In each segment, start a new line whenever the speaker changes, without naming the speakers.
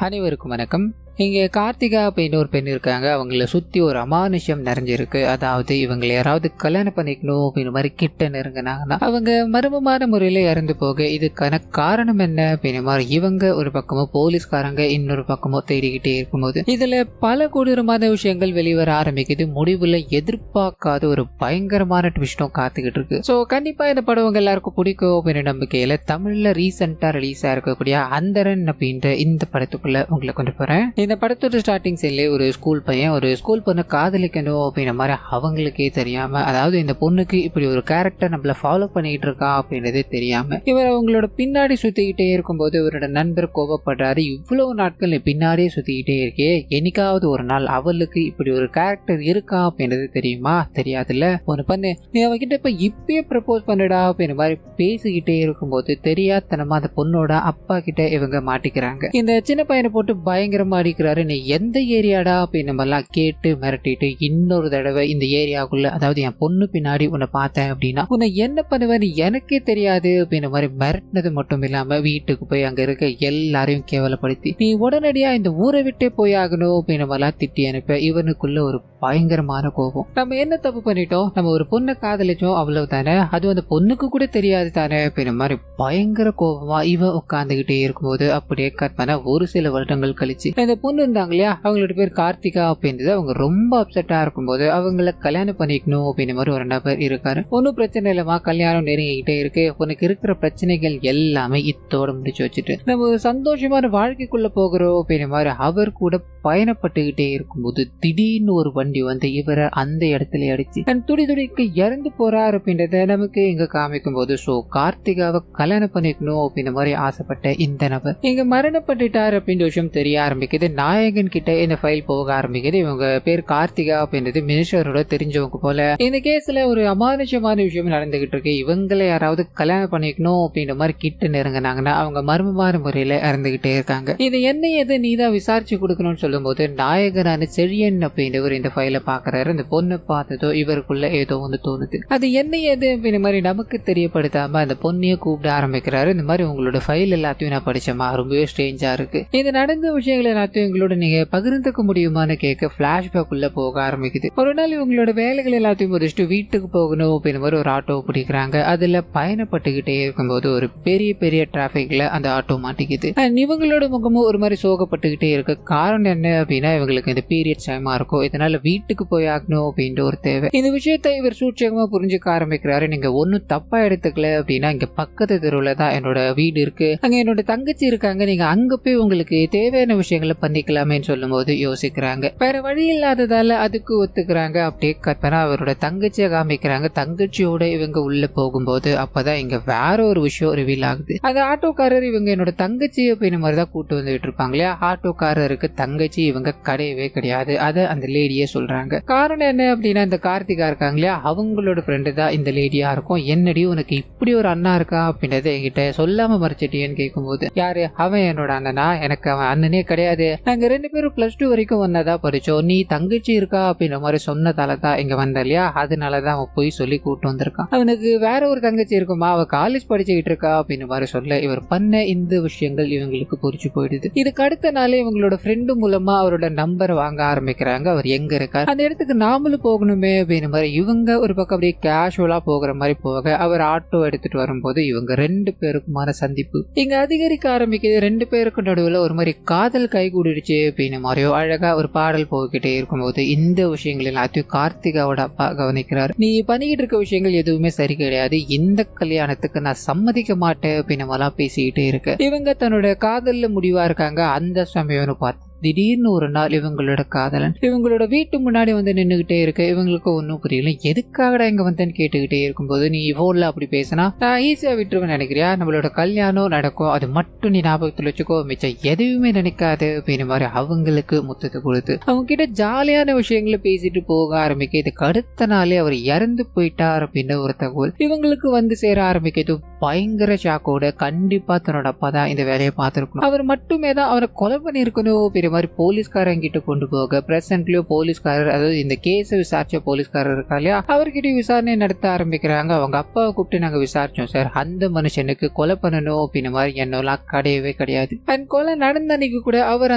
அனைவருக்கும் வணக்கம். இங்க கார்த்திகா அப்படின்னு ஒரு பெண் இருக்காங்க. அவங்கள சுத்தி ஒரு அமானுஷ்யம் நிறைஞ்சிருக்கு. அதாவது இவங்களை யாராவது கல்யாணம் பண்ணிக்கணும் அப்படின்னு மாதிரி கிட்ட நெருங்கினாங்கன்னா அவங்க மர்மமான முறையில இறந்து போக இதுக்கான காரணம் என்ன அப்படின்னு மாதிரி இவங்க ஒரு பக்கமோ போலீஸ்காரங்க இன்னொரு பக்கமோ தேடிக்கிட்டே இருக்கும்போது இதுல பல கொடூரமான விஷயங்கள் வெளிவர ஆரம்பிக்குது. முடிவுல எதிர்பார்க்காத ஒரு பயங்கரமான ட்விஸ்டும் காத்துக்கிட்டு இருக்கு. ஸோ கண்டிப்பா இந்த படம் உங்க எல்லாருக்கும் பிடிக்கும் அப்படின்னு நம்பிக்கையில தமிழ்ல ரீசெண்டா ரிலீஸ் ஆயிருக்கக்கூடிய அந்தரன் அப்படின்ற இந்த படத்துக்குள்ள உங்களை கொண்டு போறேன். இந்த படத்தோட ஸ்டார்டிங் சீன்லேயே ஒரு ஸ்கூல் பையன் ஒரு ஸ்கூல் பொண்ணை காதலிக்கணும் அப்படின்ற மாதிரி அவங்களுக்கே தெரியாம, அதாவது இந்த பொண்ணுக்கு இப்படி ஒரு கேரக்டர் நம்மள ஃபாலோ பண்ணிட்டு இருக்கா அப்படின்றதே தெரியாம இவர் அவங்களோட பின்னாடி சுத்திக்கிட்டே இருக்கும்போது இவரோட நண்பர் கோபப்படுறாரு. இவ்வளவு நாட்கள் பின்னாடியே சுத்திக்கிட்டே இருக்கே, என்னைக்காவது ஒரு நாள் அவளுக்கு இப்படி ஒரு கேரக்டர் இருக்கா அப்படின்றது தெரியுமா? தெரியாதுல்ல. ஒன்று பண்ணு, நீ அவகிட்ட இப்ப இப்பயே ப்ரப்போஸ் பண்ணுடா அப்படின்ற மாதிரி பேசிக்கிட்டே இருக்கும்போது தெரியாதனமா அந்த பொண்ணோட அப்பா கிட்ட இவங்க மாட்டிக்கிறாங்க. இந்த சின்ன பையனை போட்டு பயங்கரமா அடிக்கிறாரு. நீ எந்த ஏரியாடா அப்படின்னு நம்ம எல்லாம் கேட்டு மிரட்டிட்டு இன்னொரு தடவை இந்த ஏரியாவுக்குள்ள, அதாவது என் பொண்ணு பின்னாடி உன்னை பார்த்தேன் அப்படின்னா உன்னை என்ன பண்ணுவேன்னு எனக்கே தெரியாது அப்படின்ற மாதிரி மிரட்டினது மட்டும் இல்லாம வீட்டுக்கு போய் அங்க இருக்க எல்லாரையும் கேவலப்படுத்தி நீ உடனடியா இந்த ஊரை விட்டே போய் ஆகணும் அப்படின்ற மாதிரிலாம் திட்டி அனுப்ப இவனுக்குள்ள ஒரு பயங்கரமான கோபம். நம்ம என்ன தப்பு பண்ணிட்டோம்? நம்ம ஒரு பொண்ணை காதலிச்சோம், அவ்வளவு தானே, அது அந்த பொண்ணுக்கு கூட தெரியாது தானே அப்படின்ற மாதிரி பயங்கர கோபமா இவன் உட்காந்துக்கிட்டே இருக்கும்போது அப்படியே கற்பனை ஒரு சில வருடங்கள் கழிச்சு இந்த பொண்ணு இருந்தாங்க இல்லையா, அவங்களோட பேர் கார்த்திகா அப்படின்றது, அவங்க ரொம்ப அப்செட்டா இருக்கும்போது அவங்கள கல்யாணம் பண்ணிக்கணும் அப்படின்ற மாதிரி ஒரு நபர் இருக்காரு. ஒன்னும் பிரச்சனை இல்லமா, கல்யாணம் நெருங்கிக்கிட்டே இருக்கு, உனக்கு இருக்கிற பிரச்சனைகள் எல்லாமே இத்தோட முடிச்சு வச்சுட்டு நம்ம ஒரு சந்தோஷமான வாழ்க்கைக்குள்ள போகிறோம் அப்படின்ற மாதிரி அவர் கூட பயணப்பட்டுக்கிட்டே இருக்கும்போது திடீர்னு ஒரு வண்டி வந்து இவரை அந்த இடத்துல அடிச்சு துடி துடிக்கு இறந்து போறாரு அப்படின்றத நமக்கு இங்க காமிக்கும் போது, சோ கார்த்திகாவை கல்யாணம் பண்ணிக்கணும் அப்படின்ற மாதிரி ஆசைப்பட்ட இந்த நபர் இங்க மரணப்பட்டுட்டார் அப்படின்ற விஷயம் தெரிய ஆரம்பிக்குது. நாயகன் கிட்ட இந்த ஃபைல் போக ஆரம்பிக்குது. இவங்க பேர் கார்த்திகா அப்படின்றது மினிஸ்டரோட தெரிஞ்சவங்க போல. இந்த கேஸ்ல ஒரு அமானுஷமான விஷயம் நடந்துகிட்டு இருக்கு. இவங்களை யாராவது கல்யாணம் பண்ணிக்கணும் அப்படின்ற மாதிரி கிட்ட நெருங்கினாங்கன்னா அவங்க மர்மமான முறையில இறந்துகிட்டே இருக்காங்க. இது என்ன எது நீதான் விசாரிச்சு கொடுக்கணும்னு சொல்லும் போது நாயகனான செழியன் அப்படின்றவர் இந்த ஃபைலை பாக்குறாரு. இந்த பொண்ணை பார்த்ததோ இவருக்குள்ள ஏதோ ஒன்று தோணுது. அது என்ன எது அப்படின்ற மாதிரி நமக்கு தெரியப்படுத்தாம அந்த பொண்ணையே கூப்பிட ஆரம்பிக்கிறாரு. இந்த மாதிரி உங்களோட ஃபைல் எல்லாத்தையும் நான் படிச்சேமா, ரொம்பவே ஸ்ட்ரேஞ்சா இருக்கு, இது நடந்த விஷயங்கள் எல்லாத்தையும் எங்களோட நீங்க பகிர்ந்துக்க முடியுமான்னு கேட்க பிளாஷ்பேக் உள்ள போக ஆரம்பிக்குது. ஒரு நாள் இவங்களோட வேலைகள் எல்லாத்தையும் முடிச்சுட்டு வீட்டுக்கு போகணும் அப்படின்ற மாதிரி ஒரு ஆட்டோ பிடிக்கிறாங்க. அதுல பயணப்பட்டுக்கிட்டே இருக்கும்போது ஒரு பெரிய பெரிய டிராபிக்ல அந்த ஆட்டோ மாட்டிக்குது. இவங்களோட முகமும் ஒரு மாதிரி சோகப்பட்டுக்கிட்டே இருக்கு. காரணம் என்ன அப்படின்னா இவங்களுக்கு இந்த பீரியட் டைமா இருக்கும், இதனால வீட்டுக்கு போய் ஆகணும் அப்படின்ற ஒரு தேவை. இந்த விஷயத்தை இவர் சூட்சகமா புரிஞ்சுக்க ஆரம்பிக்கிறாரு. நீங்க ஒன்னும் தப்பா எடுத்துக்கல அப்படின்னா இங்க பக்கத்து தெருவுல தான் என்னோட வீடு இருக்கு, அங்க என்னோட தங்கச்சி இருக்காங்க, நீங்க அங்க போய் உங்களுக்கு தேவையான விஷயங்களை பண்ணிக்கலாமே சொல்லும் போது யோசிக்கிறாங்க. வேற வழி இல்லாததால அதுக்கு ஒத்துக்கிறாங்க. அப்படியே கற்பனா அவரோட தங்கச்சியை காமிக்கிறாங்க. தங்கச்சியோட இவங்க உள்ள போகும்போது அப்பதான் இங்க வேற ஒரு விஷயம் ரிவீல் ஆகுது. அந்த ஆட்டோக்காரர் இவங்க என்னோட தங்கச்சி அப்படின்னு மாதிரிதான் கூட்டு வந்துட்டு இருப்பாங்க இல்லையா. ஆட்டோக்காரருக்கு தங்கச்சி இவங்க கிடையவே கிடையாது, அதை அந்த லேடியே சொல்றாங்க. காரணம் என்ன அப்படின்னா இந்த கார்த்திகா இருக்காங்க இல்லையா, அவங்களோட ஃப்ரெண்டு தான் இந்த லேடியா இருக்கும். என்னடி உனக்கு இப்படி ஒரு அண்ணா இருக்கா அப்படின்றத என்கிட்ட சொல்லாம மறைச்சிட்டியன்னு கேட்கும்போது, யாரு அவன் என்னோட அண்ணனா? எனக்கு அவன் அண்ணனே கிடையாது, நாங்க 2 பேரும் +2 வரைக்கும் ஒன்னதா படிச்சோம், நீ தங்கச்சி இருக்கா அப்படின்ற மாதிரி சொன்னதாலதான் இங்க வந்த இல்லையா, அதனாலதான் அவன் போய் சொல்லி கூட்டு வந்திருக்கான். அவனுக்கு வேற ஒரு தங்கச்சி இருக்குமா, அவ காலேஜ் படிச்சுக்கிட்டு இருக்கா அப்படின்னு மாதிரி சொல்ல இவர் பண்ண இந்த விஷயங்கள் இவங்களுக்கு புரிச்சு போயிடுது. இதுக்கு அடுத்த நாளே இவங்களோட ஃப்ரெண்டு மூலமா அவரோட நம்பர் வாங்க ஆரம்பிக்கிறாங்க. அவர் எங்க இருக்கார், அந்த இடத்துக்கு நாமளும் போகணுமே அப்படின்னு மாதிரி இவங்க ஒரு பக்கம் அப்படியே கேஷுவலா போகிற மாதிரி போக அவர் ஆட்டோ எடுத்துட்டு வரும்போது இவங்க 2 பேருக்குமான சந்திப்பு இங்க அதிகரிக்க ஆரம்பிக்குது. 2 பேருக்கு நடுவுல ஒரு மாதிரி காதல் கைகூடிடுச்சு அப்படின்னு மாதிரியோ அழகா ஒரு பாடல் போய்கிட்டே இருக்கும்போது இந்த விஷயங்கள் எல்லாத்தையும் கார்த்திகாவோட அப்பா கவனிக்கிறார். நீ பண்ணிக்கிட்டு இருக்க விஷயங்கள் எதுவுமே சரி கிடையாது, இந்த கல்யாணத்துக்கு நான் சம்மதிக்க மாட்டேன் அப்படின்னு மாதிரிலாம் பேசிக்கிட்டே இருக்க இவங்க தன்னோட காதல்ல முடிவா இருக்காங்க. அந்த சமயம்னு பார்த்து திடீர்னு ஒரு நாள் இவங்களோட காதலன் இவங்களோட வீட்டு முன்னாடி வந்து நின்றுகிட்டே இருக்க இவங்களுக்கு ஒன்னும் புரியல. எதுக்காகடா இங்க வந்தேன்னு கேட்டுக்கிட்டே இருக்கும்போது, நீ போன்ல அப்படி பேசினா நான் ஈஸியா விட்டுருவேன் நினைக்கிறியா, நம்மளோட கல்யாணம் நடக்கும், அது மட்டும் நீ ஞாபகத்தில் வச்சுக்கோ, மிச்சம் எதுவுமே நினைக்காது அப்படின்னு மாதிரி அவங்களுக்கு முத்தத்தை கொடுத்து அவங்க கிட்ட ஜாலியான விஷயங்களை பேசிட்டு போக ஆரம்பிக்க இதுக்கு அடுத்த நாளே அவர் இறந்து போயிட்டார் அப்படின்ற ஒரு தகவல் இவங்களுக்கு வந்து சேர ஆரம்பிக்கிறது. பயங்கர ஷாக்கோட கண்டிப்பா தன்னோட அப்பா தான் இந்த வேலையை பார்த்திருக்கணும், அவர் மட்டுமே தான் அவரை கொலை பண்ணிருக்கணும் மாதிரி போலீஸ்காரங்க கிட்ட கொண்டு போக பிரசன்ட்லயும் போலீஸ்காரர், அதாவது இந்த கேஸை விசாரிச்ச போலீஸ்காரர் இருக்கா இல்லையா, அவர்கிட்ட விசாரணை நடத்த ஆரம்பிக்கிறாங்க. அவங்க அப்பாவை கூப்பிட்டு நாங்க விசாரிச்சோம் சார், அந்த மனுஷனுக்கு கொலை பண்ணணும் அப்படின்ற மாதிரி எண்ணம்லாம் கிடையவே கிடையாது. அண்ட் கொலை நடந்த அன்னைக்கு கூட அவர்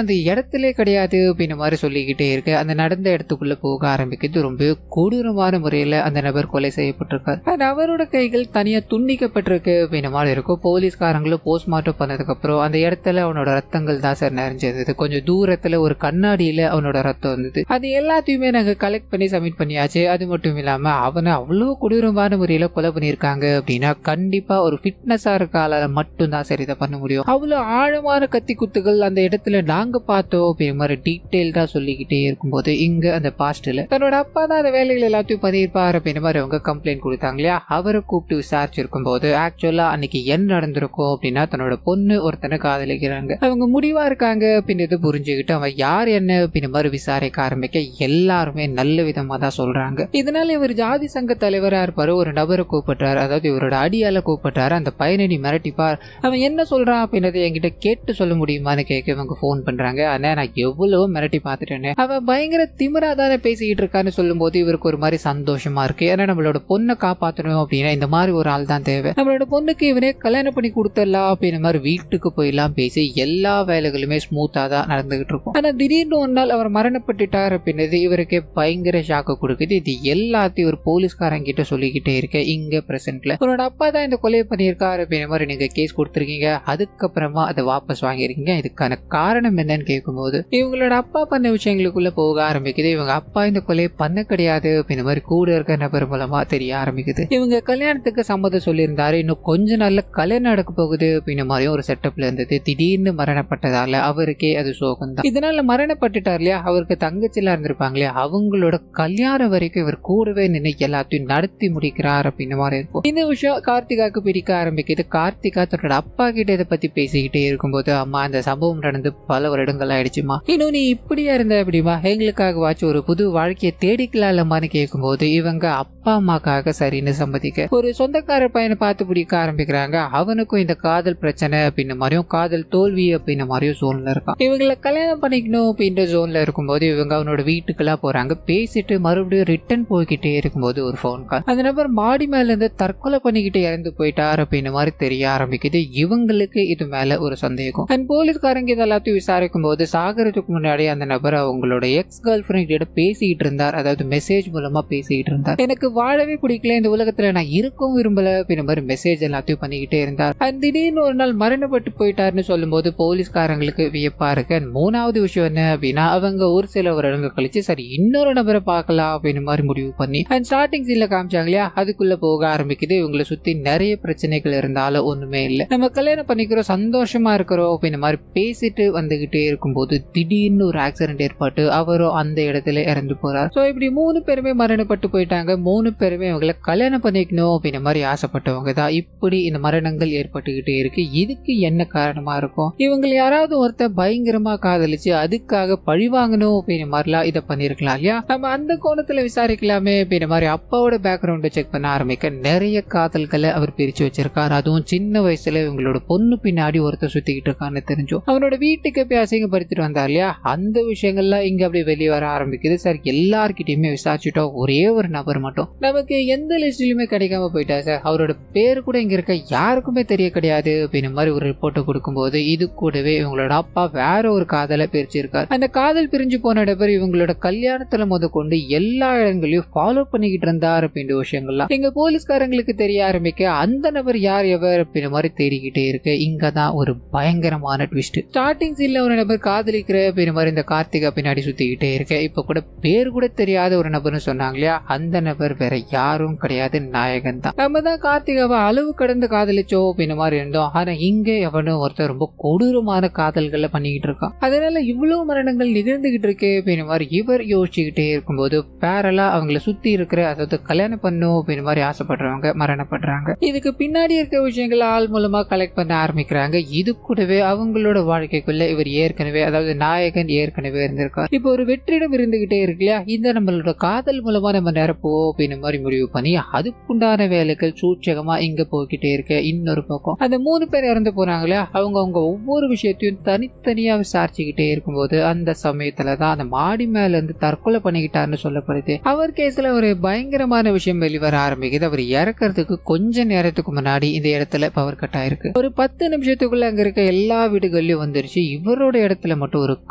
அந்த இடத்துல கிடையாது அப்படின்ற மாதிரி சொல்லிக்கிட்டே இருக்கு. அந்த நடந்த இடத்துக்குள்ள போக ஆரம்பிக்கிறது. ரொம்ப கொடூரமான முறையில அந்த நபர் கொலை செய்யப்பட்டிருக்காரு. அண்ட் அவரோட கைகள் தனியா துண்டிக்கப்பட்டிருக்கு அப்படின்ற மாதிரி இருக்கும். போலீஸ்காரங்களும் போஸ்ட்மார்ட்டம் பண்ணதுக்கு அப்புறம் அந்த இடத்துல அவனோட ரத்தங்கள் தான் சார் நிறைஞ்சது. கொஞ்சம் தூரத்துல ஒரு கண்ணாடியில அவனோட ரத்தம் வந்தது. அது எல்லாத்தையுமே நாங்க கலெக்ட் பண்ணி சப்மிட் பண்ணியாச்சு. அது மட்டும் இல்லாம அவனை அவ்வளவு கொடூரமான முறையில கொலை பண்ணியிருக்காங்க அப்படின்னா கண்டிப்பா ஒரு ஃபிட்னஸா இருக்கால மட்டும் தான் சரி இதை பண்ண முடியும். அவ்வளவு ஆழமான கத்தி குத்துகள் அந்த இடத்துல நாங்க பார்த்தோம் அப்படிங்கிற மாதிரி டீட்டெயில்டா சொல்லிக்கிட்டே இருக்கும்போது இங்க அந்த பாஸ்ட்ல தன்னோட அப்பா தான் அந்த வேலைகள் எல்லாத்தையும் பண்ணியிருப்பாரு அப்படின்ற மாதிரி அவங்க கம்ப்ளைண்ட் கொடுத்தாங்க இல்லையா. அவரை கூப்பிட்டு விசாரிச்சிருக்கும் போது ஆக்சுவலா அன்னைக்கு என்ன நடந்திருக்கும் அப்படின்னா தன்னோட பொண்ணு ஒருத்தனை காதலிக்கிறாங்க. அவங்க முடிவா இருக்காங்க அப்படின்றது புரிஞ்சுக்கிட்டு அவன் யார் என்ன அப்படின்ற மாதிரி விசாரிக்க ஆரம்பிக்க எல்லாருமே நல்ல விதமா தான் சொல்றாங்க. இதனால இவர் ஜாதி சங்க தலைவரா இருப்பாரு. ஒரு நபரை கூப்பிட்டாரு, அதாவது இவரோட அடியால கூப்பிட்டாரு. அந்த பையனை நீ மிரட்டிப்பார், அவன் என்ன சொல்றான் அப்படின்றத என்கிட்ட கேட்டு சொல்ல முடியுமான்னு கேட்க இவங்க போன் பண்றாங்க. ஆனா நான் எவ்வளவோ மிரட்டி பார்த்துட்டேன்னு அவன் பயங்கர திமிரா தானே பேசிக்கிட்டு இருக்கான்னு சொல்லும் போது இவருக்கு ஒரு மாதிரி சந்தோஷமா இருக்கு. ஏன்னா நம்மளோட பொண்ணை காப்பாற்றணும் அப்படின்னா இந்த மாதிரி ஒரு ஆள் தான் தேவை. நம்மளோட பொண்ணுக்கு இவனே கல்யாணம் பண்ணி கொடுத்துடலாம் அப்படின்ற மாதிரி வீட்டுக்கு போயெல்லாம் பேசி எல்லா வேலைகளுமே ஸ்மூத்தா தான் நடந்துகிட்டு இருக்கும். ஆனா திடீர்னு ஒரு நாள் அவர் மரணப்பட்டுட்டார் அப்படின்றது இவருக்கே பயங்கர ஷாக்கு கொடுக்குது. இது எல்லாத்தையும் ஒரு போலீஸ்காரங்க கிட்ட சொல்லிக்கிட்டே இருக்க இங்க பிரசன்ட்ல உன்னோட அப்பா தான் இந்த கொலை பண்ணியிருக்காரு அப்படின்ற மாதிரி நீங்க கேஸ் கொடுத்துருக்கீங்க, அதுக்கப்புறமா அதை வாபஸ் வாங்கிருக்கீங்க, இதுக்கான காரணம் என்னன்னு கேட்கும்போது இவங்களோட அப்பா பண்ண விஷயங்களுக்குள்ள போக ஆரம்பிக்குது. இவங்க அப்பா இந்த கொலையை பண்ண கிடையாது அப்படின்ற மாதிரி கூட இருக்க நபர் மூலமா தெரிய ஆரம்பிக்குது. இவங்க கல்யாணத்துக்கு சம்மதம் சொல்லியிருந்தாரு, இன்னும் கொஞ்ச நாள்ல கல்யாணம் நடக்க போகுது அப்படின்ற மாதிரியும் ஒரு செட்டப்ல இருந்தது. திடீர்னு மரணப்பட்டதால அவருக்கே அது சோகம் தான். இதனால மரணப்பட்டுட்டார் இல்லையா, அவருக்கு தங்கச்சிலாம் இருந்திருப்பாங்க இல்லையா, அவங்களோட கல்யாணம் வரைக்கும் இவர் கூடவே நின்று எல்லாத்தையும் நடத்தி முடிக்கிறார் அப்படின்ற மாதிரி இருக்கும். இந்த விஷயம் கார்த்திகாக்கு பிடிக்க ஆரம்பிக்குது. கார்த்திகா தன்னோட அப்பா கிட்ட இதை பத்தி பேசிக்கிட்டே இருக்கும்போது அம்மா அந்த சம்பவம் நடந்து பல வருடங்கள் ஆயிடுச்சுமா, இன்னும் நீ இப்படியா இருந்த அப்படிமா, எங்களுக்காக வாச்சு ஒரு புது வாழ்க்கையை தேடிக்கலாம்மான்னு கேட்கும்போது இவங்க அப்பா அம்மாக்காக சரின்னு சம்மதிக்க ஒரு சொந்தக்கார பையனை பார்த்து பிடிக்க ஆரம்பிக்கிறாங்க. அவனுக்கும் இந்த காதல் பிரச்சனை அப்படின்ற மாதிரியும் காதல் தோல்வி அப்படின்ற மாதிரியும் ஜோன்ல இருக்கான். இவங்களை கல்யாணம் பண்ணிக்கணும் அப்படின்ற ஜோன்ல இருக்கும்போது இவங்க அவனோட வீட்டுக்கெல்லாம் போறாங்க. பேசிட்டு மறுபடியும் ரிட்டர்ன் போய்கிட்டே இருக்கும்போது ஒரு போன் கால். அந்த நபர் மாடி மேல இருந்து தற்கொலை பண்ணிக்கிட்டு இறந்து போயிட்டார் அப்படின்ற மாதிரி தெரிய ஆரம்பிக்குது. இவங்களுக்கு இது மேல ஒரு சந்தேகம். அண்ட் போலீஸ்காரங்க இது எல்லாத்தையும் விசாரிக்கும் போது சாகரத்துக்கு முன்னாடி அந்த நபர் அவங்களோட எக்ஸ் கேர்ள் ஃபிரெண்ட் கிட்ட பேசிக்கிட்டு இருந்தார், அதாவது மெசேஜ் மூலமா பேசிக்கிட்டு இருந்தார். எனக்கு வாழவே பிடிக்கல, இந்த உலகத்துல நான் இருக்கவும் விரும்பல அப்படின்ற மாதிரி மெசேஜ் எல்லாத்தையும் பண்ணிக்கிட்டே இருந்தார். அண்ட் திடீர்னு ஒரு நாள் மரணப்பட்டு போயிட்டாருன்னு சொல்லும் போது போலீஸ்காரங்களுக்கு வியப்பா இருக்கு. அண்ட் மூணாவது விஷயம் என்ன அப்படின்னா அவங்க ஒரு சில வருடங்கள் கழிச்சு சரி இன்னொரு நபரை பார்க்கலாம் அப்படின்னு மாதிரி முடிவு பண்ணி அண்ட் ஸ்டார்டிங் சீன்ல காமிச்சாங்க இல்லையா, அதுக்குள்ள போக ஆரம்பிக்குது. இவங்களை சுத்தி நிறைய பிரச்சனைகள் இருந்தாலும் ஒண்ணுமே இல்லை, நம்ம கல்யாணம் பண்ணிக்கிறோம் சந்தோஷமா இருக்கிறோம் அப்படின்ற மாதிரி பேசிட்டு வந்துகிட்டே இருக்கும்போது திடீர்னு ஒரு ஆக்சிடென்ட் ஏற்பட்டு அவரும் அந்த இடத்துல இறந்து போறார். சோ இப்படி 3 பேருமே மரணப்பட்டு போயிட்டாங்க. 3 பேருமே அவங்களை கல்யாணம் பண்ணிக்கணும் அப்படின்ற மாதிரி ஆசைப்பட்டவங்க தான். இப்படி இந்த மரணங்கள் ஏற்பட்டுக்கிட்டே இருக்கு. இதுக்கு என்ன காரணமா இருக்கும்? இவங்க யாராவது ஒருத்தர் பயங்கரமா காதலிச்சு அதுக்காக பழி வாங்கணும் அப்படின்ற மாதிரிலாம் இதை பண்ணிருக்கலாம் இல்லையா, நம்ம அந்த கோணத்துல விசாரிக்கலாமே அப்படின்ற மாதிரி அப்பாவோட பேக்ரவுண்டை செக் பண்ண ஆரம்பிக்க நிறைய காதல்களை அவர் பிரிச்சு வச்சிருக்காரு. அதுவும் சின்ன வயசுல இவங்களோட பொண்ணு பின்னாடி ஒருத்தர் சுத்திக்கிட்டு இருக்கான்னு தெரிஞ்சோம். அவனோட வீட்டுக்கு போய் அசிங்கப்படுத்திட்டு வந்தார் இல்லையா, அந்த விஷயங்கள்லாம் இங்க அப்படி வெளியே வர ஆரம்பிக்குது. சார் எல்லார்கிட்டயுமே விசாரிச்சுட்டோம், ஒரே ஒரு நபர் மட்டும் நமக்கு எந்த லிஸ்ட்லயுமே கிடைக்காம போயிட்டா சார், அவரோட பேரு கூட இங்க இருக்க யாருக்குமே தெரிய கிடையாது அப்படின்ற மாதிரி ஒரு ரிப்போர்ட்டை கொடுக்கும்போது இது கூடவே இவங்களோட அப்பா வேற ஒரு காதலை பிரிச்சிருக்காரு. அந்த காதல் பிரிஞ்சு போன நபர் இவங்களோட கல்யாணத்துல கொண்டு எல்லா இடங்களையும் ஃபாலோ பண்ணிக்கிட்டு இருந்தார் அப்படின்ற விஷயங்கள்லாம் எங்க போலீஸ்காரங்களுக்கு தெரிய ஆரம்பிக்க அந்த நபர் யார் எவர் அப்படின்ற மாதிரி தேடிக்கிட்டே இருக்கு. இங்கதான் ஒரு பயங்கரமான ட்விஸ்ட். ஸ்டார்டிங் சீன்ல ஒரு நபர் காதலிக்கிற அப்படின்ற மாதிரி இந்த கார்த்திகா பின்னாடி சுத்திக்கிட்டே இருக்கு. இப்ப கூட பேர் கூட தெரியாத ஒரு நபர்னு சொன்னாங்க இல்லையா, அந்த நபர் வேற யாரும் கிடையாது, நாயகன் தான். நம்ம தான் கார்த்திகாவை அளவு கடந்து காதலிச்சோம் அப்படின்ற மாதிரி இருந்தோம். ஆனா இங்க எவனும் ஒருத்தர் ரொம்ப கொடூரமான காதல்களை பண்ணிக்கிட்டு இருக்கான். அதனால இவ்வளவு மரணங்கள் நிகழ்ந்துகிட்டு இருக்கு அப்படின்ற மாதிரி இவர் யோசிச்சுக்கிட்டே இருக்கும்போது பேரலா அவங்களை சுத்தி இருக்கிற, அதாவது கல்யாணம் பண்ணும் அப்படின்ற மாதிரி ஆசைப்படுறவங்க மரணப்படுறாங்க. இதுக்கு பின்னாடி இருக்க விஷயங்கள் ஆள் மூலமா கலெக்ட் பண்ண ஆரம்பிக்கிறாங்க. இது கூடவே அவங்களோட வாழ்க்கைக்குள்ள இவர் ஏற்கனவே, அதாவது நாயகன் ஏற்கனவே இருந்திருக்கார். இப்போ ஒரு வெற்றிடம் இருந்துகிட்டே இருக்கு இல்லையா, இந்த நம்மளோட காதல் மூலமா நம்ம நிரப்போம் அப்படின்ற மாதிரி முடிவு பண்ணி அதுக்குண்டான வேலைகள் சூட்சகமா இங்க போய்கிட்டே இருக்கு. இன்னொரு பக்கம் அந்த 3 பேர் இறந்து போறாங்க இல்லையா, அவங்க ஒவ்வொரு விஷயத்தையும் தனித்தனியா விசாரிச்சுக்கிட்டு பேசிக்கிட்டே இருக்கும்போது அந்த சமயத்துல தான் அந்த மாடி மேல இருந்து தற்கொலை பண்ணிக்கிட்டாருன்னு சொல்லப்படுது. அவர் கேஸ்ல ஒரு பயங்கரமான விஷயம் வெளிவர ஆரம்பிக்குது. அவர் இறக்கிறதுக்கு கொஞ்ச நேரத்துக்கு முன்னாடி இந்த இடத்துல பவர் கட் ஆயிருக்கு. ஒரு 10 நிமிஷத்துக்குள்ள அங்க இருக்க எல்லா வீடுகள்லயும் வந்துருச்சு. இவரோட இடத்துல மட்டும் ஒரு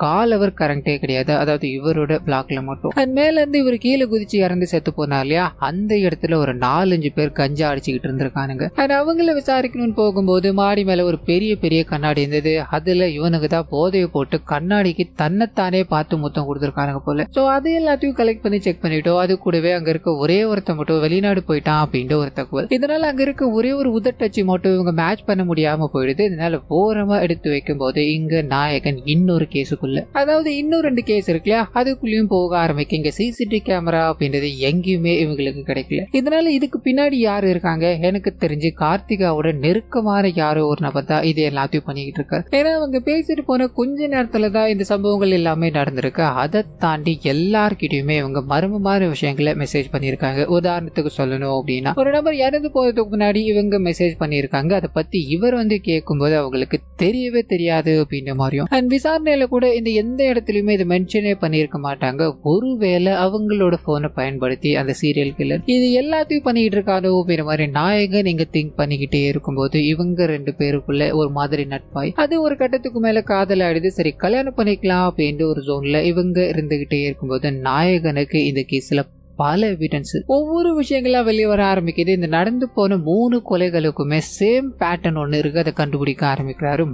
கால் அவர் கரண்டே கிடையாது. அதாவது இவரோட பிளாக்ல மட்டும். அது மேல இருந்து இவர் கீழே குதிச்சு இறந்து செத்து போனார் இல்லையா, அந்த இடத்துல ஒரு 4-5 பேர் கஞ்சா அடிச்சுக்கிட்டு இருந்திருக்கானுங்க. அவங்கள விசாரிக்கணும்னு போகும்போது மாடி மேல ஒரு பெரிய பெரிய கண்ணாடி இருந்தது. அதுல இவனுக்கு தான் போதையை போட்டு கண்ணாடிக்கு தன்னைத்தானே பார்த்து முத்தம் கொடுத்துருக்கானுங்க போல. சோ அது எல்லாத்தையும் கலெக்ட் பண்ணி செக் பண்ணிட்டோம். அது கூடவே அங்க இருக்க ஒரே ஒருத்த மட்டும் வெளிநாடு போயிட்டான் அப்படின்ற ஒரு தகவல். இதனால அங்க இருக்க ஒரே ஒரு உதட்டச்சி மட்டும் இவங்க மேட்ச் பண்ண முடியாம போயிடுது. இதனால ஓரமா எடுத்து வைக்கும் போது இங்க நாயகன் இன்னொரு கேஸுக்குள்ள, அதாவது இன்னும் 2 கேஸ் இருக்குல்ல, அதுக்குள்ளயும் போக ஆரம்பிக்கும். இங்க சிசிடிவி கேமரா அப்படின்றது எங்கேயுமே இவங்களுக்கு கிடைக்கல. இதனால இதுக்கு பின்னாடி யாரு இருக்காங்க, எனக்கு தெரிஞ்சு கார்த்திகாவோட நெருக்கமான யாரோ ஒரு நபர் தான் இது எல்லாத்தையும் பண்ணிக்கிட்டு இருக்காரு. ஏன்னா அவங்க பேசிட்டு போன கொஞ்ச நேரத்துல தான் இந்த சம்பவங்கள் எல்லாமே நடந்திருக்கு. அதை தாண்டி எல்லார்கிட்டயுமே இவங்க மர்மமான விஷயங்களை மெசேஜ் பண்ணியிருக்காங்க. உதாரணத்துக்கு சொல்லணும் அப்படின்னா, ஒரு நபர் இறந்து போறதுக்கு முன்னாடி இவங்க மெசேஜ் பண்ணியிருக்காங்க. அதை பத்தி இவர் கேட்கும்போது அவங்களுக்கு தெரியவே தெரியாது அப்படின்ற மாதிரியும். அண்ட் விசாரணையில கூட இந்த எந்த இடத்துலயுமே இது மென்ஷனே பண்ணியிருக்க மாட்டாங்க. ஒருவேளை அவங்களோட போனை பயன்படுத்தி அந்த சீரியல் கில்லர் இது எல்லாத்தையும் பண்ணிக்கிட்டு இருக்காரோ அப்படின்ற மாதிரி நாயகன் நீங்க திங்க் பண்ணிக்கிட்டே இருக்கும்போது இவங்க 2 பேருக்குள்ள ஒரு மாதிரி நட்பாய் அது ஒரு கட்டத்துக்கு மேல காதல் ஆயிடுது. சரி கல்யாணம் பண்ணிக்கலாம் அப்படின்ற ஒரு ஜோன்ல இவங்க இருந்துகிட்டே இருக்கும்போது நாயகனுக்கு இந்த கேஸ்ல பல எவிடன்ஸ் ஒவ்வொரு விஷயங்களா வெளியே வர ஆரம்பிக்குது. இந்த நடந்து போன 3 கொலைகளுக்குமே சேம் பேட்டர்ன் ஒண்ணு இருக்கு. அதை கண்டுபிடிக்க ஆரம்பிக்கிறாரு.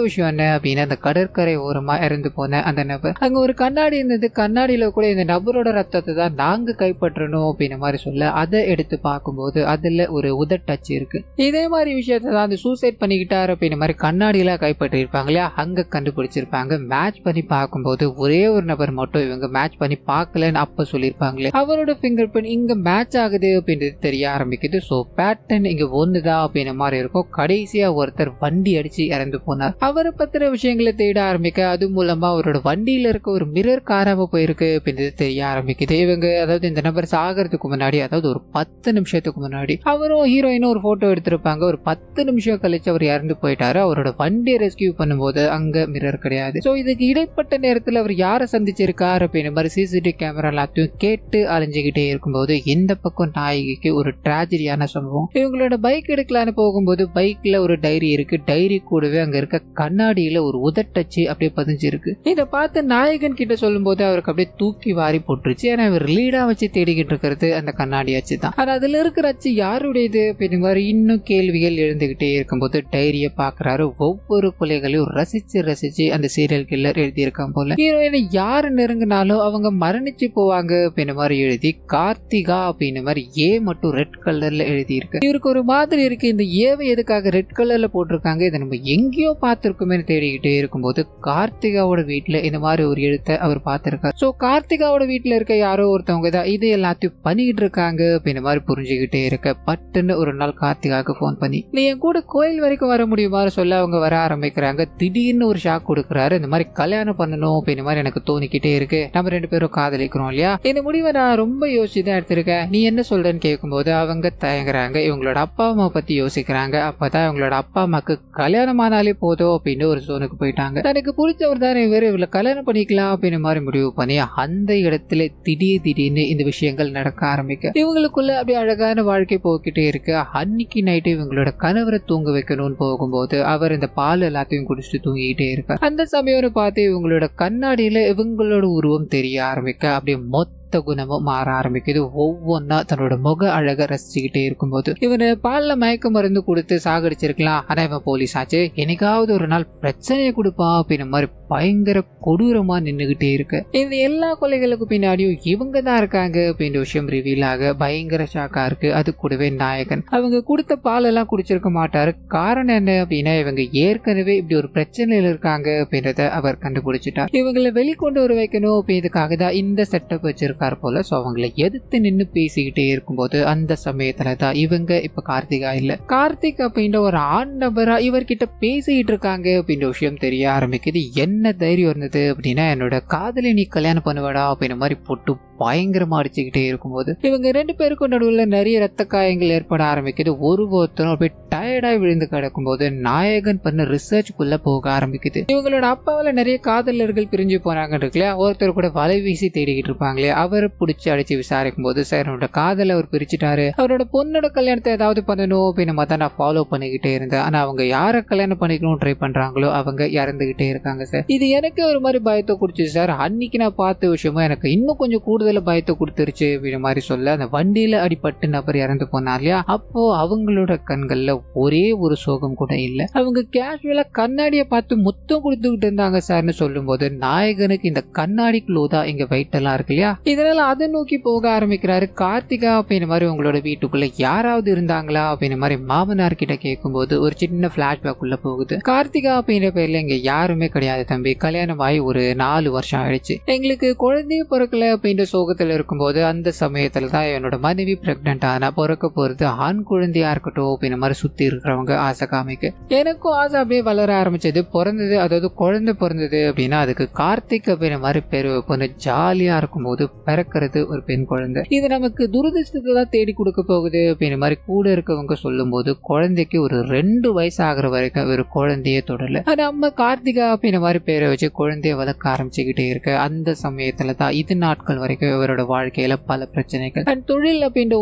விஷயம் என்ன அப்படின்னா, அந்த கடற்கரை ஓரமா இறந்து போன அந்த நபர், அங்க ஒரு கண்ணாடி இருந்தது. கண்ணாடியில கூட இந்த நபரோட ரத்தத்தை தான் நாங்க கைப்பற்றணும் அப்படின்ற மாதிரி சொல்ல, அதை எடுத்து பார்க்கும்போது அதுல ஒரு உதட்டச்சு இருக்கு. இதே மாதிரி விஷயத்தை தான் அந்த சூசைட் பண்ணிக்கிட்டாரு அப்படின்ற மாதிரி கண்ணாடியில கைப்பற்றி இருப்பாங்க இல்லையா, அங்க கண்டுபிடிச்சிருப்பாங்க. மேட்ச் பண்ணி பார்க்கும்போது ஒரே ஒரு நபர் மட்டும் இவங்க மேட்ச் பண்ணி பார்க்கலன்னு அப்ப சொல்லியிருப்பாங்களே, அவரோட ஃபிங்கர் பிரிண்ட் இங்க மேட்ச் ஆகுது அப்படின்றது தெரிய ஆரம்பிக்குது. சோ பேட்டர்ன் இங்க ஒண்ணுதான் அப்படின்ற மாதிரி இருக்கும். கடைசியா ஒருத்தர் வண்டி அடிச்சு இறந்து போனார். அவரை பத்திர விஷயங்களை தேட ஆரம்பிக்க, அது மூலமா அவரோட வண்டியில இருக்க ஒரு மிரர் காராம போயிருக்கு அப்படின்றது தெரிய ஆரம்பிக்குது. இவங்க அதாவது இந்த நபர் சாகிறதுக்கு முன்னாடி, அதாவது ஒரு 10 நிமிஷத்துக்கு முன்னாடி அவரும் ஹீரோயினும் ஒரு போட்டோ எடுத்திருப்பாங்க. ஒரு 10 நிமிஷம் கழிச்சு அவர் இறந்து போயிட்டாரு. அவரோட வண்டியை ரெஸ்கியூ பண்ணும்போது அங்க மிரர் கிடையாது. சோ இதுக்கு இடைப்பட்ட நேரத்தில் அவர் யாரை சந்திச்சிருக்காரு அப்படின்ற மாதிரி சிசிடிவி கேமரா எல்லாத்தையும் கேட்டு அலைஞ்சுக்கிட்டே இருக்கும்போது இந்த பக்கம் நாயகிக்கு ஒரு டிராஜடியான சம்பவம். இவங்களோட பைக் எடுக்கலான்னு போகும்போது பைக்ல ஒரு டைரி இருக்கு. டைரி கூடவே அங்க இருக்க கண்ணாடியில ஒரு உதட்டச்சு அப்படியே பதிஞ்சிருக்கு. இதை பார்த்து நாயகன் கிட்ட சொல்லும் போது அவருக்கு அப்படியே தூக்கி வாரி போட்டுருச்சு. ஏன்னா இவர் லீடா வச்சு தேடிக்கிட்டு இருக்கிறது அந்த கண்ணாடி அச்சு தான். ஆனா அதுல இருக்கிற அச்சு யாருடையது அப்படின்ற மாதிரி இன்னும் கேள்விகள் எழுந்துகிட்டே இருக்கும்போது டைரிய பாக்குறாரு. ஒவ்வொரு கொலைகளையும் ரசிச்சு ரசிச்சு அந்த சீரியல் கில்லர் எழுதியிருக்கான் போல. ஹீரோயினை யாரு நெருங்கினாலும் அவங்க மரணிச்சு போவாங்க அப்படின்ற மாதிரி எழுதி கார்த்திகா அப்படின்ற மாதிரி ஏ மட்டும் ரெட் கலர்ல எழுதி இருக்கு. இவருக்கு ஒரு மாதிரி இருக்கு, இந்த ஏவை எதுக்காக ரெட் கலர்ல போட்டிருக்காங்க, இதை நம்ம எங்கேயோ பார்த்திருக்கோமே தேடிக்கிட்டே இருக்கும்போது கார்த்திகாவோட வீட்டுல இந்த மாதிரி ஒரு எழுத்தை அவர் பார்த்திருக்காரு. சோ கார்த்திகாவோட வீட்டுல இருக்க யாரோ ஒருத்தவங்க தான் இது எல்லாத்தையும் பண்ணிக்கிட்டு இருக்காங்க அப்படின்ற மாதிரி புரிஞ்சுக்கிட்டே இருக்க, பட்டுன்னு ஒரு நாள் கார்த்திகாவுக்கு போன் பண்ணி நீ என் கூட கோயில் வரைக்கும் வர முடியுமா சொல்ல அவங்க வர ஆரம்பிக்கிறாங்க. திடீர்னு ஒரு ஷாக் கொடுக்குறாரு. இந்த மாதிரி கல்யாணம் பண்ணணும் அப்படின்ற மாதிரி எனக்கு தோணிக்கிட்டே இருக்கு, நம்ம 2 பேரும் காதலிக்கிறோம் இல்லையா, இந்த முடிவை நான் ரொம்ப யோசிச்சுதான் எடுத்திருக்கேன், நீ என்ன சொல்றேன்னு கேட்கும்போது அவங்க தயங்குறாங்க. இவங்களோட அப்பா அம்மா பத்தி யோசிக்கிறாங்க. அப்பதான் இவங்களோட அப்பா அம்மாக்கு கல்யாணம் ஆனாலே போதும் அப்படின்னு ஒரு ஜோனுக்கு போயிட்டாங்க. தனக்கு பிடிச்சவர் தானே வேற இவளை கல்யாணம் பண்ணிக்கலாம் அப்படின்னு மாதிரி முடிவு பண்ணி அந்த இடத்துல திடீர்னு இந்த விஷயங்கள் நடக்க ஆரம்பிக்க இவங்களுக்குள்ள அப்படி அழகான வாழ்க்கை போக்கிட்டே இருக்கு. அன்னைக்கு நைட்டு இவங்களோட கணவரை தூங்க வைக்கணும்னு போகும்போது அவர் இந்த பால் எல்லாத்தையும் குடிச்சிட்டு தூங்கிக்கிட்டே இருக்க, அந்த சமயம் பார்த்து இவங்களோட கண்ணாடியில இவங்களோட உருவம் தெரிய ஆரம்பிக்க அப்படியே மொத்த குணமும் மாற ஆரம்பிக்குது. ஒவ்வொன்னா தன்னோட முக அழக ரசிச்சுக்கிட்டே இருக்கும்போது இவனை பால்ல மயக்க மருந்து கொடுத்து சாகடிச்சிருக்கலாம். ஆனா இவன் போலீஸ் ஆச்சு, என்னைக்காவது ஒரு நாள் பிரச்சனையை கொடுப்பான் அப்படின்ற மாதிரி பயங்கர கொடூரமா நின்னுகிட்டே இருக்கு. இந்த எல்லா கொலைகளுக்கு பின்னாடியும் இவங்க தான் இருக்காங்க அப்படின்ற விஷயம் ரிவீல் ஆக பயங்கர ஷாக்கா இருக்கு. அது கூடவே நாயகன் அவங்க கொடுத்த பால் எல்லாம் குடிச்சிருக்க மாட்டாரு. காரணம் என்ன அப்படின்னா இவங்க ஏற்கனவே இப்படி ஒரு பிரச்சனையில இருக்காங்க அப்படின்றத அவர் கண்டுபிடிச்சிட்டார். இவங்களை வெளிக்கொண்டு வர வைக்கணும் அப்படின்றதுக்காக தான் இந்த செட்டப் வச்சிருக்காரு போல. சோ அவங்களை எதிர்த்து நின்று பேசிக்கிட்டே இருக்கும்போது அந்த சமயத்துல தான் இவங்க இப்ப கார்த்திகா இல்ல, கார்த்திக் அப்படின்ற ஒரு ஆண் நபரா இவர்கிட்ட பேசிக்கிட்டு இருக்காங்க அப்படின்ற விஷயம் தெரிய ஆரம்பிக்குது. என்ன தைரியம் இருந்தது அப்படின்னா என்னோட காதலி நீ கல்யாணம் பண்ணுவாடா அப்படின்ற மாதிரி போட்டு பயங்கரமா அடிச்சுக்கிட்டே இருக்கும்போது இவங்க 2 பேருக்கும் நடுவுல நிறைய ரத்த காயங்கள் ஏற்பட ஆரம்பிக்குது. ஒருத்தரும் அப்படியே டயர்டா விழுந்து கிடக்கும்போது நாயகன் பண்ண ரிசர்ச்குள்ள போக ஆரம்பிக்குது. இவங்களோட அப்பாவால நிறைய காதலர்கள் பிரிஞ்சு போனாங்க இருக்குல்ல, ஒருத்தர் கூட வலை வீசி தேடிக்கிட்டு இருப்பாங்களே, அவரை பிடிச்சி அடிச்சு விசாரிக்கும் போது சார் என்னோட காதலை அவர் பிரிச்சுட்டாரு, அவரோட பொண்ணோட கல்யாணத்தை ஏதாவது பண்ணணும் அப்படின்னு தான் நான் ஃபாலோ பண்ணிக்கிட்டே இருந்தேன். ஆனா அவங்க யாரை கல்யாணம் பண்ணிக்கணும் ட்ரை பண்றாங்களோ அவங்க இறந்துகிட்டே இருக்காங்க சார். இது எனக்கு ஒரு மாதிரி பயத்தை கொடுத்துச்சு சார். அன்னைக்கு நான் பார்த்த விஷயமும் எனக்கு இன்னும் கொஞ்சம் கூடுதல பயத்தை கொடுத்துருச்சு அப்படின்ற மாதிரி சொல்ல, அந்த வண்டியில அடிபட்டு நபர் இறந்து போனார் இல்லையா, அப்போ அவங்களோட கண்கள்ல ஒரே ஒரு சோகம் கூட இல்ல. அவங்க கேஷுவலா கண்ணாடியை பார்த்து முத்தம் கொடுத்துக்கிட்டு இருந்தாங்க சார்னு சொல்லும் போது நாயகனுக்கு இந்த கண்ணாடி க்ளோதா இங்க வெயிட் எல்லாம் இருக்கு இல்லையா, இதனால அதை நோக்கி போக ஆரம்பிக்கிறாரு. கார்த்திகா அப்படின்ற மாதிரி உங்களோட வீட்டுக்குள்ள யாராவது இருந்தாங்களா அப்படின்ற மாதிரி மாமனார் கிட்ட கேட்கும்போது ஒரு சின்ன பிளாஷ்பேக் உள்ள போகுது. கார்த்திகா அப்படின்ற பேர்ல இங்க யாருமே கிடையாது தம்பி, கல்யாணம் ஆகி ஒரு 4 வருஷம் ஆயிடுச்சு, எங்களுக்கு குழந்தைய பிறக்கல அப்படின்ற சோகத்துல இருக்கும்போது அந்த சமயத்துல தான் என்னோட மனைவி பிரெக்னென்ட் ஆனா பிறக்க போறது ஆண் குழந்தையா இருக்கட்டும் அப்படின்ற மாதிரி சுத்தி இருக்கிறவங்க ஆசை காமிக்க எனக்கும் ஆசை அப்படியே வளர ஆரம்பிச்சது. பிறந்தது, அதாவது குழந்தை பிறந்தது அப்படின்னா அதுக்கு கார்த்திக் அப்படின்ற மாதிரி பேர் வைப்போம். ஜாலியா இருக்கும் போது பிறக்கிறது ஒரு பெண் குழந்தை, இது நமக்கு துரதிருஷ்டத்தை தான் தேடி கொடுக்க போகுது அப்படின்ற மாதிரி கூட இருக்கவங்க சொல்லும் போது குழந்தைக்கு ஒரு 2 வயசு ஆகுற வரைக்கும் ஒரு குழந்தைய தொடரல. ஆனா அம்மா கார்த்திகா அப்படின்ற மாதிரி பேரை வச்சு குழந்தைய வளர்க்க ஆரம்பிச்சுக்கிட்டே இருக்கு. அந்த சமயத்துல தான் இது நாட்கள் வரைக்கும் இவரோட வாழ்க்கையில பல பிரச்சனைகள் அண்ட் தொழில் அப்படின்ற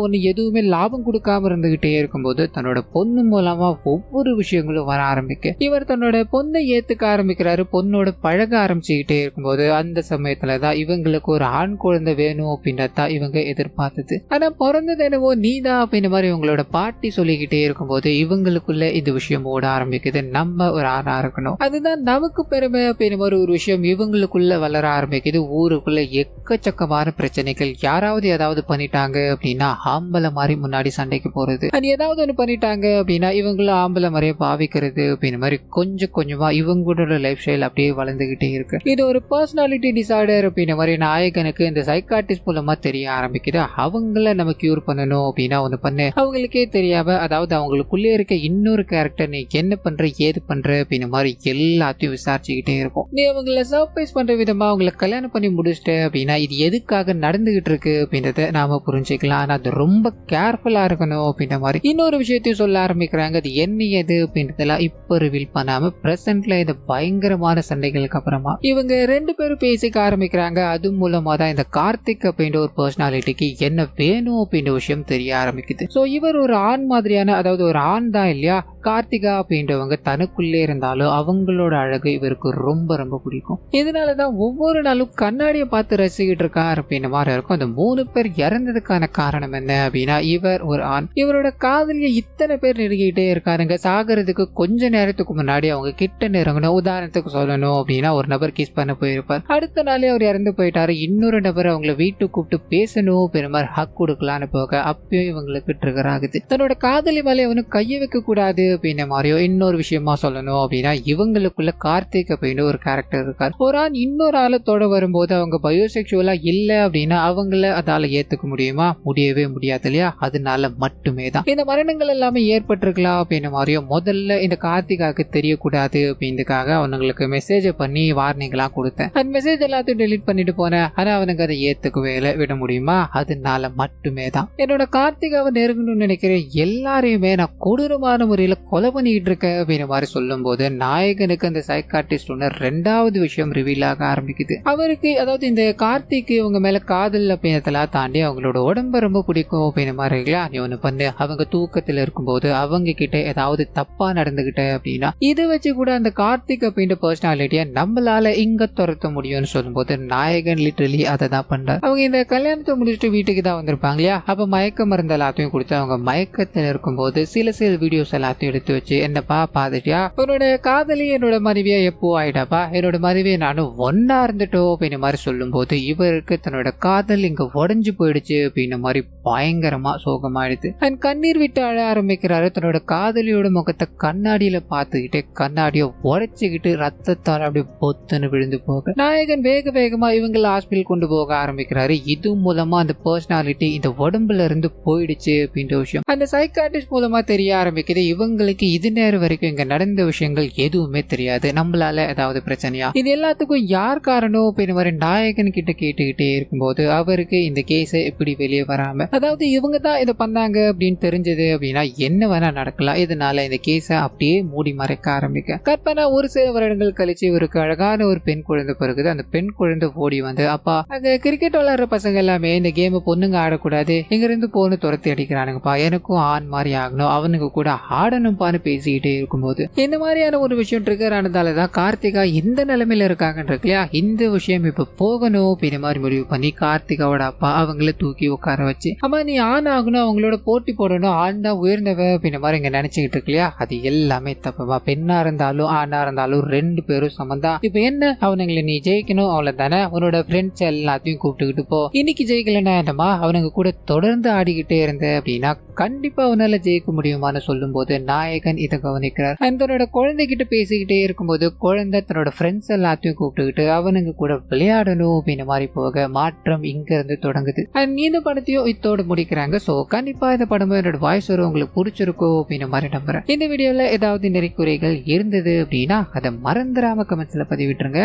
ஒண்ணு எதுவுமே லாபம் கொடுக்காம இருந்துகிட்டே இருக்கும்போது தன்னோட பொண்ணு மூலமா ஒவ்வொரு விஷயங்களும் வர ஆரம்பிக்க இவர் தன்னோட பொண்ணை ஏத்துக்க ஆரம்பிக்கிறாரு. பொண்ணோட பழக ஆரம்பிச்சுக்கிட்டே இருக்கும்போது அந்த சமயத்துலதான் இவங்களுக்கு ஒரு ஆண் குழந்தை வேணும் அப்படின்றதா இவங்க எதிர்பார்த்தது. ஆனா பிறந்தது என்னவோ நீதான் அப்படின்ற மாதிரி இவங்களோட பாட்டி சொல்லிக்கிட்டே இருக்கும்போது இவங்களுக்குள்ள இந்த விஷயம் ஓட ஆரம்பிக்குது. நம்ம ஒரு ஆணா இருக்கணும், அதுதான் நமக்கு பெருமை அப்படின்ற மாதிரி ஒரு விஷயம் இவங்களுக்குள்ள வளர ஆரம்பிக்குது. ஊருக்குள்ள எக்கச்சக்கமான பிரச்சனைகள், யாராவது ஏதாவது பண்ணிட்டாங்க அப்படின்னா ஆம்பளை மாதிரி முன்னாடி சண்டைக்கு போறது, அது ஏதாவது ஒண்ணு பண்ணிட்டாங்க அப்படின்னா இவங்களும் ஆம்பளை மாதிரியே பாவிக்கிறது அப்படின்ற மாதிரி கொஞ்சம் கொஞ்சமா இவங்களோட லைஃப் ஸ்டைல் அப்படியே வளர்ந்துகிட்டே இருக்கு. இது ஒரு பர்சனாலிட்டி டிசார்டர் அப்படின்ற மாதிரி நாயகனுக்கு இந்த சைக்காட்டிஸ்ட் மூலமா தெரிய ஆரம்பிக்குது. அவங்கள நம்ம கியூர் பண்ணணும் அப்படின்னா ஒண்ணு பண்ணு, அவங்களுக்கே தெரியாம அதாவது அவங்களுக்குள்ளே இருக்க இன்னொரு கேரக்டர் நீ என்ன பண்ற ஏது பண்ற அப்படின்ற மாதிரி எல்லாத்தையும் விசாரிச்சுக்கிட்டே இருக்கும். நீ அவங்கள சர்ப்ரைஸ் பண்ற விதமா அவங்களை கல்யாணம் பண்ணி முடிச்சிட்ட அப்படின்னா இது எதுக்காக நடந்துகிட்டு இருக்கு அப்படின்றத நாம புரிஞ்சுக்கலாம். ஆனா அது ரொம்ப கேர்ஃபுல்லா இருக்கணும் அப்படின்ற மாதிரி இன்னொரு விஷயத்தையும் சொல்ல ஆரம்பிக்கிறாங்க. அது என்ன எது அப்படின்றதெல்லாம் இப்ப ரிவீல் பண்ணாம பிரசன்ட்ல இந்த பயங்கரமான சண்டைகளுக்கு அப்புறமா இவங்க 2 பேரும் பேசிக்க ஆரம்பிக்கிறாங்க. அது மூலமா தான் இந்த கார்த்திக் அப்படின்ற ஒரு பர்சனாலிட்டிக்கு என்ன வேணும் அப்படின்ற விஷயம் தெரிய ஆரம்பிக்குது. சோ இவர் ஒரு ஆண் மாதிரியான, அதாவது ஒரு ஆண் தான் இல்லையா, கார்த்திகா அப்படின்றவங்க தனக்குள்ளே இருந்தாலும் அவங்களோட அழகு இவருக்கு ரொம்ப ரொம்ப பிடிக்கும். இதனாலதான் ஒவ்வொரு நாளும் கண்ணாடியை பார்த்து ரசிக்கிட்டு இருக்காரு அப்படின்ற மாதிரி இருக்கும். அந்த 3 பேர் இறந்ததுக்கான காரணம் என்ன அப்படின்னா இவர் ஒரு ஆண், இவரோட காதலிய இத்தனை பேர் நெருங்கிட்டே இருக்காருங்க. சாகிறதுக்கு கொஞ்ச நேரத்துக்கு முன்னாடி அவங்க கிட்ட நெருங்கணும். உதாரணத்துக்கு சொல்லணும் அப்படின்னா ஒரு நபர் கிஸ் பண்ண போயிருப்பார், அடுத்த நாளே அவர் இறந்து போயிட்டாரு. இன்னொரு நபர் அவங்களை வீட்டுக்கு கூப்பிட்டு பேசணும் பெருமாள் ஹக் கொடுக்கலான்னு போக அப்பயும் இவங்களுக்கு ட்ரிகர் ஆகுது. தன்னோட காதலி மேலே அவனு கைய வைக்க கூடாது அப்படின்ற மாதிரியோ இன்னொரு விஷயமா சொல்லணும் அப்படின்னா இவங்களுக்குள்ள கார்த்திக் அப்படின்னு ஒரு கேரக்டர் இருக்கார். ஒரு ஆண் இன்னொரு ஆளத்தோட வரும்போது அவங்க பயோசெக்சுவலா இல்ல அப்படின்னா அவங்கள அதால ஏத்துக்க முடியுமா? முடியவே முடியாது இல்லையா. அதனால மட்டுமே தான் இந்த மரணங்கள் எல்லாமே ஏற்பட்டிருக்கலாம் அப்படின்ற மாதிரியோ முதல்ல இந்த கார்த்திகாக்கு தெரியக்கூடாது அப்படின்றதுக்காக அவங்களுக்கு மெசேஜ் பண்ணி வார்னிங்லாம் கொடுத்தேன். அந்த மெசேஜ் எல்லாத்தையும் டெலிட் பண்ணிட்டு போனேன். ஆனா அவனுக்கு அதை ஏத்துக்கவே விட முடியுமா? அதனால மட்டுமே தான் என்னோட கார்த்திகாவை நெருங்கணும்னு நினைக்கிற எல்லாரையுமே நான் கொடூரமான முறையில கொலை பண்ணிட்டு இருக்கேன் அப்படின்ற மாதிரி சொல்லும் போது நாயகனுக்கு அந்த சைக்காட்டிஸ்ட் ஒன்று 2வது விஷயம் ரிவீல் ஆக ஆரம்பிக்குது. அவருக்கு அதாவது இந்த கார்த்திக் இவங்க மேல காதல் அப்படின்றதெல்லாம் தாண்டி அவங்களோட உடம்ப ரொம்ப பிடிக்கும் அப்படின்ற மாதிரி இல்லையா. நீ ஒண்ணு பண்ணு, அவங்க தூக்கத்துல இருக்கும்போது அவங்க கிட்ட ஏதாவது தப்பா நடந்துகிட்ட அப்படின்னா இதை வச்சு கூட அந்த கார்த்திக் அப்படின்ற பர்சனாலிட்டியை நம்மளால இங்க துரத்த முடியும்னு சொல்லும்போது நாயகன் லிட்டரலி அதை தான் பண்றாரு. அவங்க இந்த கல்யாணத்தை முடிச்சுட்டு வீட்டுக்கு தான் வந்திருப்பாங்க இல்லையா. அப்ப மயக்க மருந்து எல்லாத்தையும் கொடுத்து அவங்க மயக்கத்தில் இருக்கும்போது சில வீடியோஸ் எல்லாத்தையும் எடுத்து வச்சு என்னப்பா பாத்துட்டியா, உன்னோட காதலி என்னோட மனைவியா எப்போ ஆயிட்டாப்பா, என்னோட மனைவியை நானும் ஒன்னா இருந்துட்டோம் அப்படின்ற மாதிரி சொல்லும் போது இவருக்கு தன்னோட காதல் இங்க உடஞ்சு போயிடுச்சு அப்படின்ற மாதிரி பயங்கரமா சோகமாயிடுது. அண்ட் கண்ணீர் விட்டு அழ ஆரம்பிக்கிறாரு. தன்னோட காதலியோட முகத்தை கண்ணாடியில பார்த்துக்கிட்டு கண்ணாடியை உடைச்சுக்கிட்டு ரத்தத்தால் அப்படி பொத்துன்னு விழுந்து போக நாயகன் வேக வேகமா இவங்களை ஹாஸ்பிட்டல் கொண்டு போக ஆரம்பிக்கிறாரு. இது மூலமா அந்த பர்சனாலிட்டி இந்த உடம்புல இருந்து போயிடுச்சு அப்படின்ற விஷயம் அந்த சைக்காட்டிஸ்ட் மூலமா தெரிய ஆரம்பிக்குது. இவங்க இவங்களுக்கு இது நேரம் வரைக்கும் இங்க நடந்த விஷயங்கள் எதுவுமே தெரியாது. நம்மளால ஏதாவது பிரச்சனையா, இது எல்லாத்துக்கும் யார் காரணம் அப்படின்னு மாதிரி நாயகன் கிட்ட கேட்டுக்கிட்டே இருக்கும்போது அவருக்கு இந்த கேஸ எப்படி வெளியே வராம, அதாவது இவங்க தான் இதை பண்ணாங்க அப்படின்னு தெரிஞ்சது அப்படின்னா என்ன வேணா நடக்கலாம். இதனால இந்த கேஸ அப்படியே மூடி மறைக்க ஆரம்பிக்க கற்பனா ஒரு சில வருடங்கள் கழிச்சு இவருக்கு அழகான ஒரு பெண் குழந்தை பிறகுது. அந்த பெண் குழந்தை ஓடி வந்து, அப்பா அங்க கிரிக்கெட் விளையாடுற பசங்க எல்லாமே இந்த கேம் பொண்ணுங்க ஆடக்கூடாது, இங்க இருந்து போன்னு துரத்தி அடிக்கிறானுங்கப்பா, எனக்கும் ஆண் மாதிரி ஆகணும், அவனுக்கு கூட ஆடணும்பான்னு பேசிக்கிட்டே இருக்கும்போது இந்த மாதிரியான ஒரு விஷயம் ட்ரிகர் ஆனதாலதான் கார்த்திகா இந்த நிலைமையில இருக்காங்கன்ற இல்லையா. இந்த விஷயம் இப்ப போகணும் அப்படின்ற மாதிரி முடிவு பண்ணி கார்த்திகாவோட அப்பா அவங்கள தூக்கி உட்கார வச்சு, அம்மா நீ ஆண் ஆகணும், அவங்களோட போட்டி போடணும், ஆண் தான் உயர்ந்தவ அப்படின்ற மாதிரி இங்க நினைச்சுக்கிட்டு இருக்கு இல்லையா. அது எல்லாமே தப்புமா. பெண்ணா இருந்தாலும் ஆணா இருந்தாலும் ரெண்டு பேரும் சமந்தா. இப்ப என்ன, அவனுங்களை நீ ஜெயிக்கணும் அவ்வளவுதானே, அவனோட ஃப்ரெண்ட்ஸ் எல்லாத்தையும் கூப்பிட்டுக்கிட்டு போ, இன்னைக்கு ஜெயிக்கலன்னா என்னமா அவனுங்க கூட தொடர்ந்து ஆடிக்கிட்டே இருந்த அப்படின்னா கண்டிப்பா அவனால ஜெயிக்க முடியுமான்னு சொல்லும் போது நாயகன் இதை கவனிக்கிறார். தன்னோட குழந்தைகிட்ட பேசிக்கிட்டே இருக்கும்போது குழந்தை தன்னோட ஃப்ரெண்ட்ஸ் எல்லாத்தையும் கூப்பிட்டுக்கிட்டு அவனுங்க கூட விளையாடணும் அப்படின்ற மாதிரி போக மாற்றம் இங்க இருந்து தொடங்குது. இந்த படத்தையும் இத்தோடு முடிக்கிறாங்க. சோ கண்டிப்பா இந்த படம் என்னோட வாய்ஸ் வரும் உங்களுக்கு பிடிச்சிருக்கோ அப்படின்ற மாதிரி நம்புறேன். இந்த வீடியோல ஏதாவது நிறைய குறைகள் இருந்தது அப்படின்னா அதை மறந்துடாம கமெண்ட்ஸ்ல பதிவிட்டுருங்க.